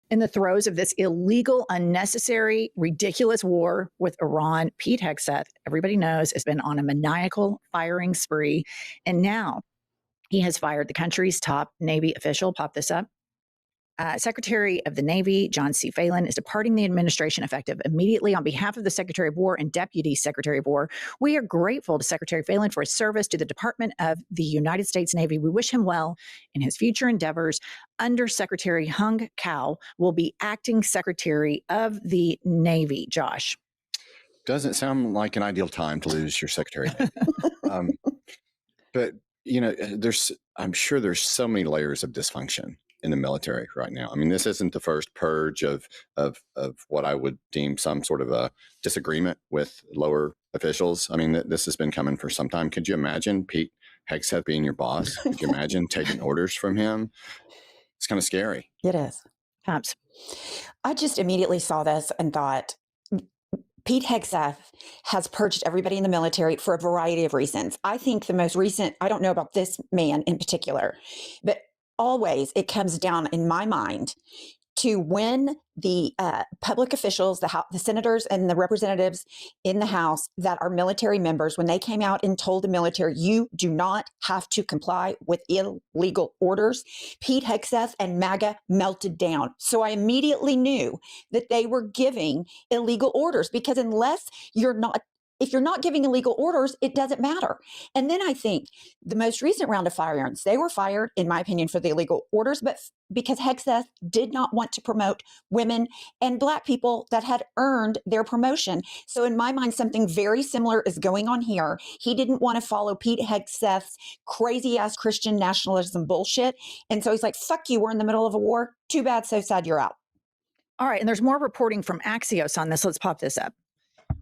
In the throes of this illegal, unnecessary, ridiculous war with Iran, Pete Hegseth, everybody knows, has been on a maniacal firing spree. And now he has fired the country's top Navy official. Pop this up. Secretary of the Navy, John C. Phelan, is departing the administration effective immediately. On behalf of the Secretary of War and Deputy Secretary of War, we are grateful to Secretary Phelan for his service to the Department of the United States Navy. We wish him well in his future endeavors. Undersecretary Hung Kao will be acting Secretary of the Navy. Josh. Doesn't sound like an ideal time to lose your Secretary of Navy. But, I'm sure there's so many layers of dysfunction in the military right now. I mean, this isn't the first purge of what I would deem some sort of a disagreement with lower officials. I mean, this has been coming for some time. Could you imagine Pete Hegseth being your boss? Could you imagine taking orders from him? It's kind of scary. It is. Perhaps. I just immediately saw this and thought, Pete Hegseth has purged everybody in the military for a variety of reasons. I think the most recent, I don't know about this man in particular, but always it comes down in my mind to when the public officials, the senators and the representatives in the House that are military members, when they came out and told the military, you do not have to comply with illegal orders, Pete Hegseth and MAGA melted down. So I immediately knew that they were giving illegal orders, because if you're not giving illegal orders, it doesn't matter. And then I think the most recent round of firings, they were fired, in my opinion, for the illegal orders, but because Hegseth did not want to promote women and Black people that had earned their promotion. So in my mind, something very similar is going on here. He didn't want to follow Pete Hegseth's crazy ass Christian nationalism bullshit. And so he's like, fuck you, we're in the middle of a war. Too bad, so sad, you're out. All right. And there's more reporting from Axios on this. Let's pop this up.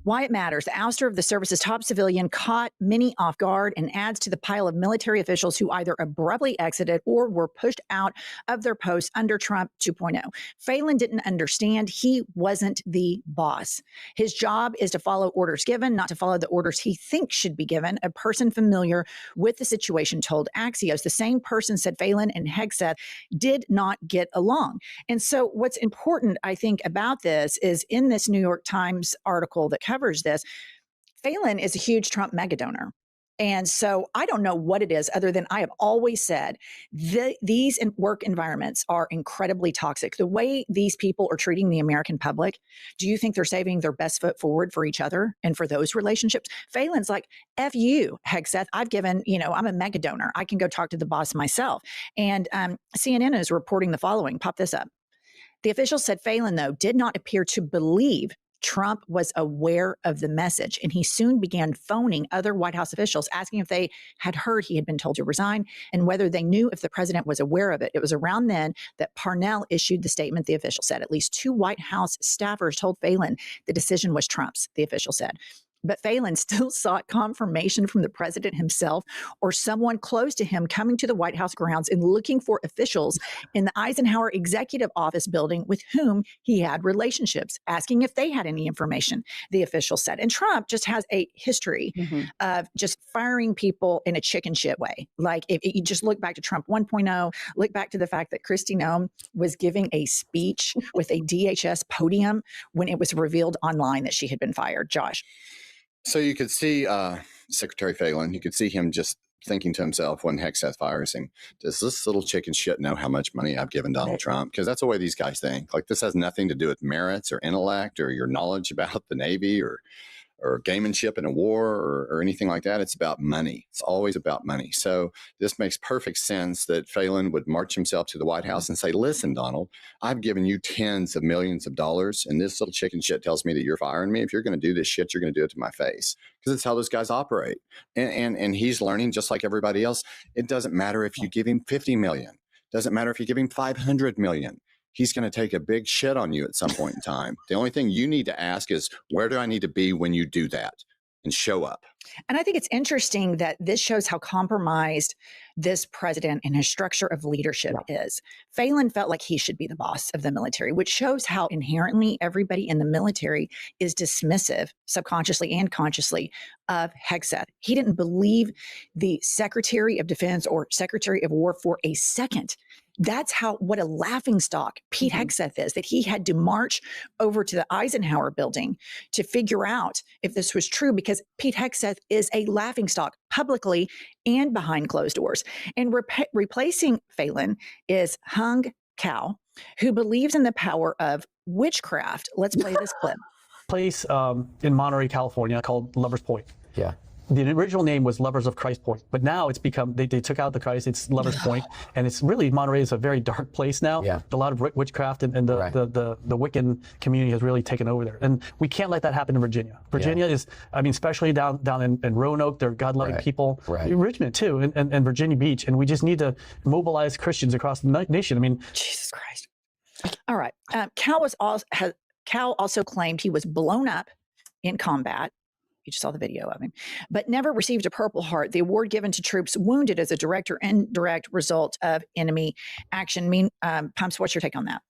Why it matters. The ouster of the service's top civilian caught many off guard and adds to the pile of military officials who either abruptly exited or were pushed out of their posts under Trump 2.0. Phelan didn't understand he wasn't the boss. His job is to follow orders given, not to follow the orders he thinks should be given. A person familiar with the situation told Axios. The same person said Phelan and Hegseth did not get along. And so what's important, I think, about this is in this New York Times article that covers this, Phelan is a huge Trump mega donor. And so I don't know what it is other than I have always said these work environments are incredibly toxic. The way these people are treating the American public, do you think they're saving their best foot forward for each other and for those relationships? Phelan's like, F you, Hegseth. I've given, I'm a mega donor. I can go talk to the boss myself. And CNN is reporting the following. Pop this up. The official said Phelan, though, did not appear to believe Trump was aware of the message, and he soon began phoning other White House officials, asking if they had heard he had been told to resign and whether they knew if the president was aware of it. It was around then that Parnell issued the statement, the official said. At least 2 White House staffers told Phelan the decision was Trump's, the official said. But Phelan still sought confirmation from the president himself or someone close to him coming to the White House grounds and looking for officials in the Eisenhower Executive Office building with whom he had relationships, asking if they had any information, the official said. And Trump just has a history of just firing people in a chicken shit way. Like if you just look back to Trump 1.0, look back to the fact that Kristi Noem was giving a speech with a DHS podium when it was revealed online that she had been fired. Josh. So you could see Secretary Phelan, you could see him just thinking to himself when Hegseth fires him, does this little chicken shit know how much money I've given Donald Trump? Because that's the way these guys think. Like, this has nothing to do with merits or intellect or your knowledge about the Navy or gamemanship in a war or anything like that. It's about money. It's always about money. So this makes perfect sense that Phelan would march himself to the White House and say, listen, Donald, I've given you tens of millions of dollars, and this little chicken shit tells me that you're firing me. If you're going to do this shit, you're going to do it to my face. Because it's how those guys operate. And he's learning just like everybody else. It doesn't matter if you give him 50 million. Doesn't matter if you give him 500 million. He's going to take a big shit on you at some point in time. The only thing you need to ask is, where do I need to be when you do that? And show up. And I think it's interesting that this shows how compromised this president and his structure of leadership is. Phelan felt like he should be the boss of the military, which shows how inherently everybody in the military is dismissive, subconsciously and consciously, of Hegseth. He didn't believe the Secretary of Defense or Secretary of War for a second. That's what a laughingstock Pete Hegseth is, that he had to march over to the Eisenhower building to figure out if this was true, because Pete Hegseth is a laughingstock publicly and behind closed doors. And replacing Phelan is Hung Cao, who believes in the power of witchcraft. Let's play this clip. Place in Monterey, California called Lovers Point. Yeah. The original name was Lovers of Christ Point, but now it's become, they took out the Christ, it's Lovers Point, and it's really, Monterey is a very dark place now. Yeah. A lot of witchcraft and the Wiccan community has really taken over there. And we can't let that happen in Virginia. Virginia is, I mean, especially down in Roanoke, they're God-loving people. Richmond too, and Virginia Beach, and we just need to mobilize Christians across the nation. I mean, Jesus Christ. All right. Cal also claimed he was blown up in combat. You just saw the video of him, but never received a Purple Heart, the award given to troops wounded as a direct or indirect result of enemy action. Pumps, what's your take on that?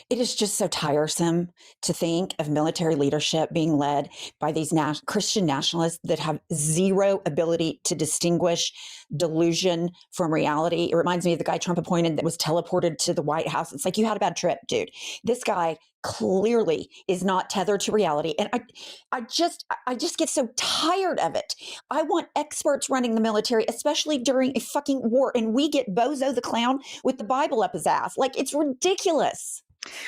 It is just so tiresome to think of military leadership being led by these Christian nationalists that have zero ability to distinguish delusion from reality. It reminds me of the guy Trump appointed that was teleported to the White House. It's like, you had a bad trip, dude. This guy clearly is not tethered to reality. And I just get so tired of it. I want experts running the military, especially during a fucking war. And we get Bozo the clown with the Bible up his ass. Like, it's ridiculous.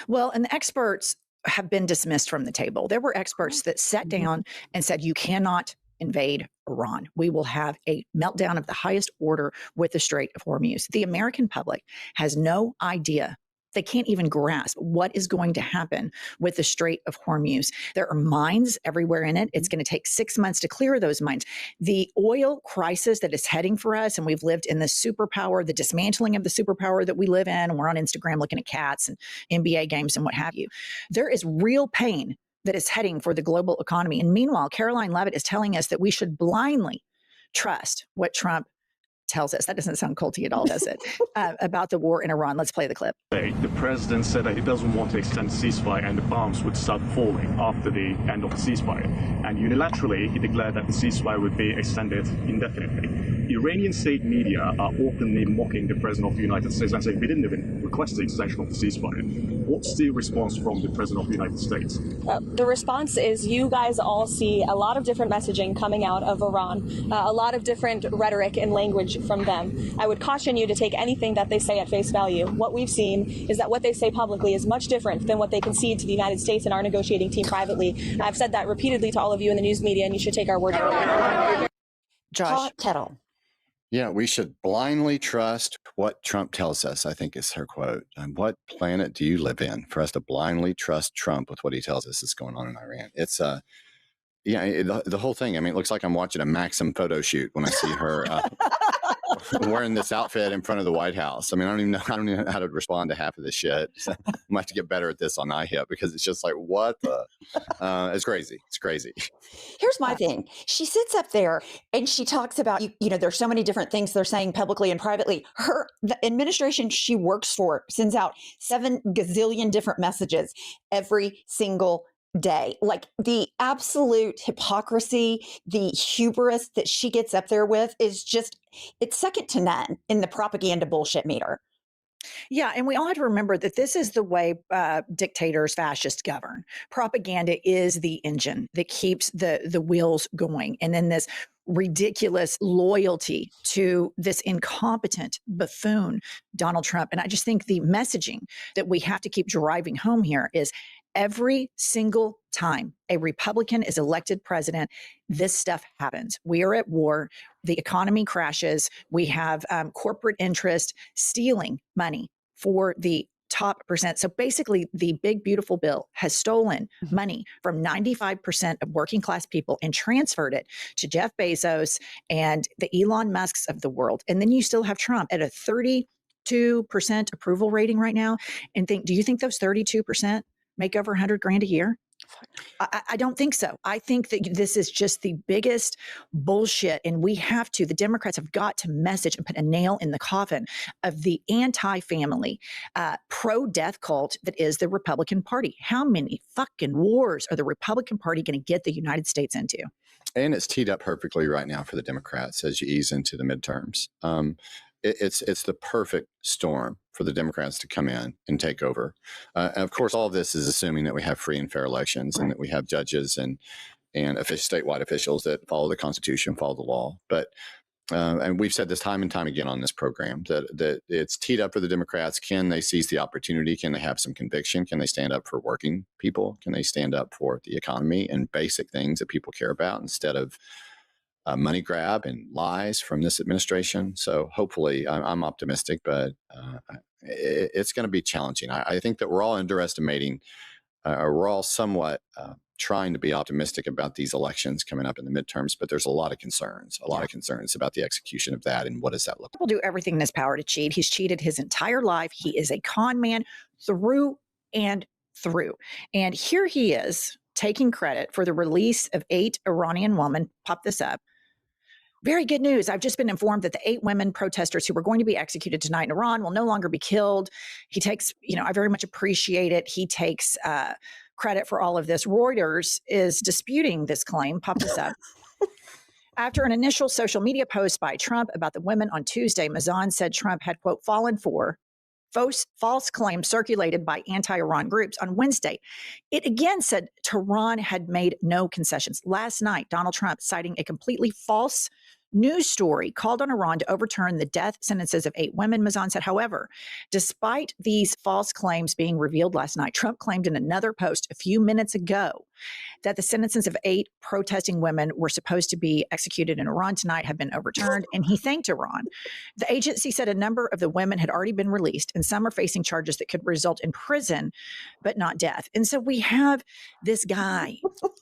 Well, and the experts have been dismissed from the table. There were experts that sat down and said, you cannot invade Iran. We will have a meltdown of the highest order with the Strait of Hormuz. The American public has no idea. They can't even grasp what is going to happen with the Strait of Hormuz. There are mines everywhere in it. It's going to take 6 months to clear those mines. The oil crisis that is heading for us, and we've lived in the superpower, the dismantling of the superpower that we live in, and we're on Instagram looking at cats and NBA games and what have you. There is real pain that is heading for the global economy. And meanwhile, Caroline Leavitt is telling us that we should blindly trust what Trump tells us. That doesn't sound culty at all, does it? About the war in Iran. Let's play the clip. The president said that he doesn't want to extend the ceasefire and the bombs would start falling after the end of the ceasefire. And unilaterally, he declared that the ceasefire would be extended indefinitely. Iranian state media are openly mocking the president of the United States and saying we didn't even request the extension of the ceasefire. What's the response from the president of the United States? The response is you guys all see a lot of different messaging coming out of Iran, a lot of different rhetoric and language from them. I would caution you to take anything that they say at face value. What we've seen is that what they say publicly is much different than what they concede to the United States and our negotiating team privately. I've said that repeatedly to all of you in the news media, and you should take our word for it. Josh. Hot kettle. Yeah, we should blindly trust what Trump tells us, I think is her quote. What planet do you live in for us to blindly trust Trump with what he tells us is going on in Iran? It's the whole thing. I mean, it looks like I'm watching a Maxim photo shoot when I see her wearing this outfit in front of the White House. I mean, I don't even know how to respond to half of this shit. So I might have to get better at this on iHip because it's just like, what the? It's crazy. It's crazy. Here's my thing. She sits up there and she talks about, there's so many different things they're saying publicly and privately. The administration she works for sends out 7 gazillion different messages every single day. Like, the absolute hypocrisy, the hubris that she gets up there with is just, it's second to none in the propaganda bullshit meter. Yeah, and we all have to remember that this is the way dictators, fascists govern. Propaganda is the engine that keeps the wheels going. And then this ridiculous loyalty to this incompetent buffoon, Donald Trump. And I just think the messaging that we have to keep driving home here is every single time a Republican is elected president, this stuff happens. We are at war. The economy crashes. We have corporate interest stealing money for the top percent. So basically, the big, beautiful bill has stolen money from 95% of working class people and transferred it to Jeff Bezos and the Elon Musks of the world. And then you still have Trump at a 32% approval rating right now. And do you think those 32% make over 100 grand a year? I don't think so. I think that this is just the biggest bullshit. And the Democrats have got to message and put a nail in the coffin of the anti-family, pro-death cult that is the Republican Party. How many fucking wars are the Republican Party going to get the United States into? And it's teed up perfectly right now for the Democrats as you ease into the midterms. it's the perfect storm for the Democrats to come in and take over. And of course, all of this is assuming that we have free and fair elections and that we have judges and statewide officials that follow the Constitution, follow the law. But and we've said this time and time again on this program that it's teed up for the Democrats. Can they seize the opportunity? Can they have some conviction? Can they stand up for working people? Can they stand up for the economy and basic things that people care about instead of money grab and lies from this administration? So hopefully, I'm optimistic, but it's going to be challenging. I think that we're all underestimating, we're all somewhat trying to be optimistic about these elections coming up in the midterms, but there's a lot of concerns about the execution of that and what does that look like. Will do everything in his power to cheat. He's cheated his entire life. He is a con man through and through. And here he is taking credit for the release of 8 Iranian women. Pop this up. Very good news. I've just been informed that the 8 women protesters who were going to be executed tonight in Iran will no longer be killed. He takes, I very much appreciate it. He takes credit for all of this. Reuters is disputing this claim. Pop this up. After an initial social media post by Trump about the women on Tuesday, Mazan said Trump had, quote, fallen for false claims circulated by anti-Iran groups on Wednesday. It again said Tehran had made no concessions. Last night, Donald Trump, citing a completely false news story, called on Iran to overturn the death sentences of 8 women. Mazan said, however, despite these false claims being revealed last night, Trump claimed in another post a few minutes ago that the sentences of 8 protesting women were supposed to be executed in Iran tonight have been overturned, and he thanked Iran. The agency said a number of the women had already been released, and some are facing charges that could result in prison, but not death. And so we have this guy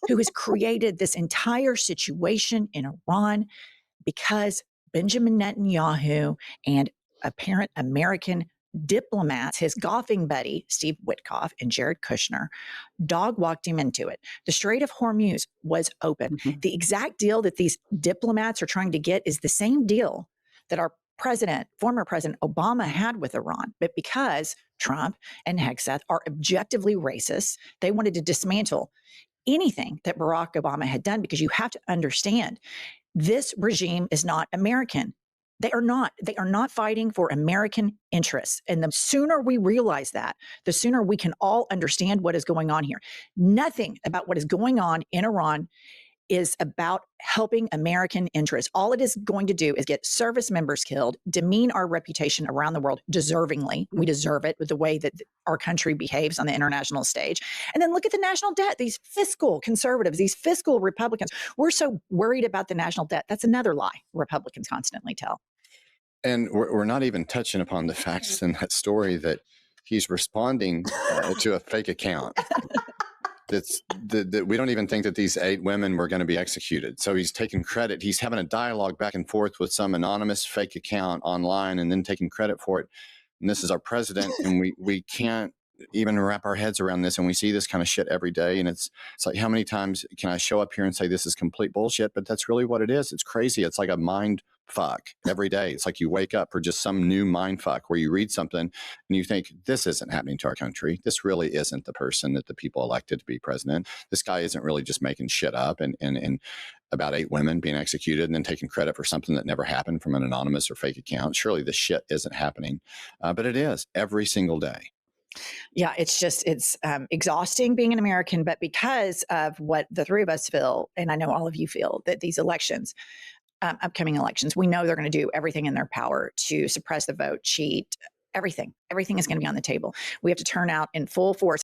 who has created this entire situation in Iran because Benjamin Netanyahu and apparent American diplomats, his golfing buddy, Steve Witkoff and Jared Kushner, dog walked him into it. The Strait of Hormuz was open. Mm-hmm. The exact deal that these diplomats are trying to get is the same deal that our former President Obama had with Iran. But because Trump and Hegseth are objectively racist, they wanted to dismantle anything that Barack Obama had done, because you have to understand, this regime is not American. They are not fighting for American interests. And the sooner we realize that, the sooner we can all understand what is going on here. Nothing about what is going on in Iran is about helping American interests. All it is going to do is get service members killed, demean our reputation around the world deservingly. We deserve it with the way that our country behaves on the international stage. And then look at the national debt. These fiscal conservatives, these fiscal Republicans, we're so worried about the national debt. That's another lie Republicans constantly tell. And we're not even touching upon the facts in that story that he's responding to a fake account. That we don't even think that these 8 women were going to be executed. So he's taking credit. He's having a dialogue back and forth with some anonymous fake account online and then taking credit for it. And this is our president, and we can't even wrap our heads around this. And we see this kind of shit every day. And it's like, how many times can I show up here and say this is complete bullshit? But that's really what it is. It's crazy. It's like a mind fuck every day. It's like you wake up for just some new mind fuck where you read something and you think, this isn't happening to our country. This really isn't the person that the people elected to be president. This guy isn't really just making shit up and about 8 women being executed and then taking credit for something that never happened from an anonymous or fake account. Surely this shit isn't happening, but it is every single day. Yeah, it's exhausting being an American, but because of what the 3 of us feel, and I know all of you feel, that these elections, upcoming elections, we know they're going to do everything in their power to suppress the vote, cheat, everything. Everything is going to be on the table. We have to turn out in full force.